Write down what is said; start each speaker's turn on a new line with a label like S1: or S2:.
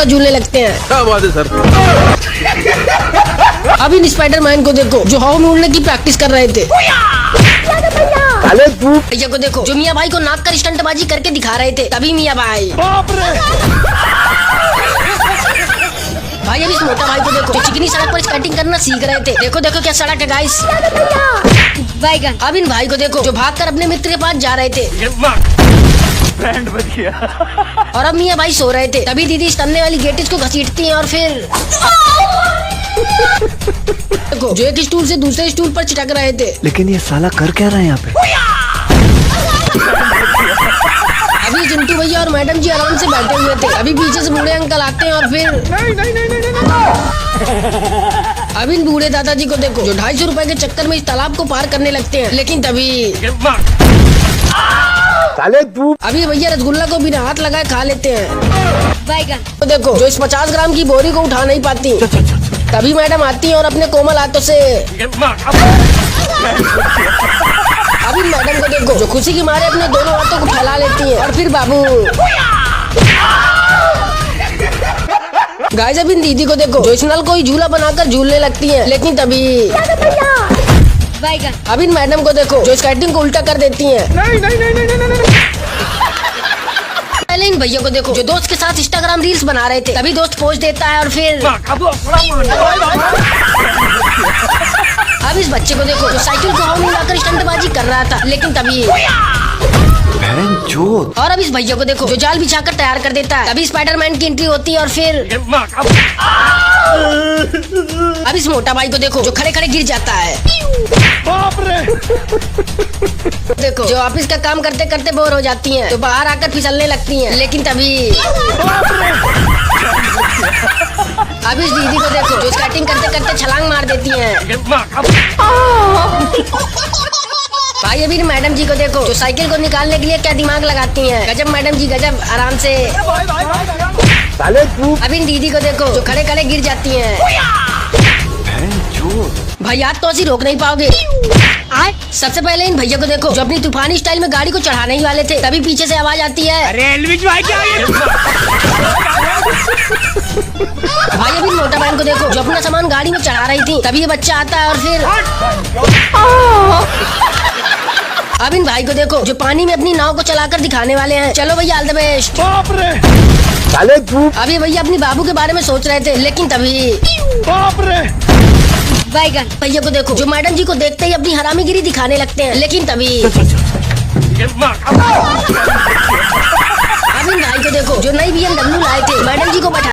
S1: झूलने लगते हैं।
S2: क्या बात है सर।
S1: अब इन स्पाइडरमैन को देखो जो हवा में उड़ने की प्रैक्टिस कर रहे थे। भैया को देखो जो मियाँ भाई को नाक कर स्टंटबाजी करके दिखा रहे थे। तभी मियाँ भाई भाई अब इस मोटा भाई को देखो जो चिकनी सड़क पर स्केटिंग करना सीख रहे थे। देखो देखो क्या सड़क है गाइस। अब इन भाई को देखो जो भागकर अपने मित्र के पास जा रहे थे। और अब मियाँ भाई सो रहे थे। तभी दीदी इस तन्ने वाली गेटिस को घसीटती हैं और फिर देखो जो एक स्टूल से दूसरे स्टूल पर चिटक रहे थे।
S3: लेकिन ये साला कर क्या रहा है यहाँ पे?
S1: अभी चिंटू भैया और मैडम जी आराम से बैठे हुए थे। अभी पीछे से बूढ़े अंकल आते हैं और फिर अब इन बूढ़े दादाजी को देखो जो 250 रुपए के चक्कर में इस तालाब को पार करने लगते हैं। लेकिन तभी अभी भैया रसगुल्ला को बिना हाथ लगाए खा लेते हैं। तो देखो जो इस 50 ग्राम की बोरी को उठा नहीं पाती। तभी मैडम आती है और अपने कोमल हाथों से अभी मैडम को देखो जो खुशी की मारे अपने दोनों हाथों को फैला लेती हैं। और फिर बाबू गाइस अब इन दीदी को देखो जो इस नल को ही झूला बनाकर झूलने लगती हैं। लेकिन तभी अब इन मैडम को देखो जो स्केटिंग को उल्टा कर देती हैं। पहले इन भैया को देखो जो दोस्त के साथ इंस्टाग्राम रील्स बना रहे थे। तभी दोस्त पोस्ट देता है और फिर अब इस बच्चे को देखो जो साइकिल को हवा में उड़ाकर स्टंटबाजी कर रहा था। लेकिन तभी और अब इस भैया को देखो जो जाल बिछाकर तैयार कर देता है। तभी स्पाइडरमैन की एंट्री होती है और फिर अब इस मोटा भाई को देखो जो खड़े खड़े गिर जाता है। देखो जो ऑफिस का काम करते करते बोर हो जाती हैं तो बाहर आकर फिसलने लगती हैं। लेकिन तभी अब इस दीदी को देखो जो स्केटिंग करते करते छलांग मार देती हैं। भाई अभी मैडम जी को देखो जो साइकिल को निकालने के लिए क्या दिमाग लगाती हैं। गजब मैडम जी गजब, आराम से। अब इन दीदी को देखो जो खड़े खड़े गिर जाती हैं। भाई आज तो ऐसी रोक नहीं पाओगे। सबसे पहले इन भैया को देखो जो अपनी तूफानी स्टाइल में गाड़ी को चढ़ाने ही वाले थे। तभी पीछे से आवाज आती है, अरे भाई क्या भाई अभी मोटा बहन को देखो जो अपना सामान गाड़ी में चढ़ा रही थी। तभी ये बच्चा आता है और फिर अब इन भाई को देखो जो पानी में अपनी नाव को चलाकर दिखाने वाले हैं। चलो भैया ऑल द बेस्ट। अभी भैया अपनी बाबू के बारे में सोच रहे थे। लेकिन तभी भैया को देखो जो मैडम जी को देखते ही अपनी हरामीगिरी दिखाने लगते हैं। लेकिन तभी अब इन भाई को देखो जो नई BMW लाए थे। मैडम जी को बैठा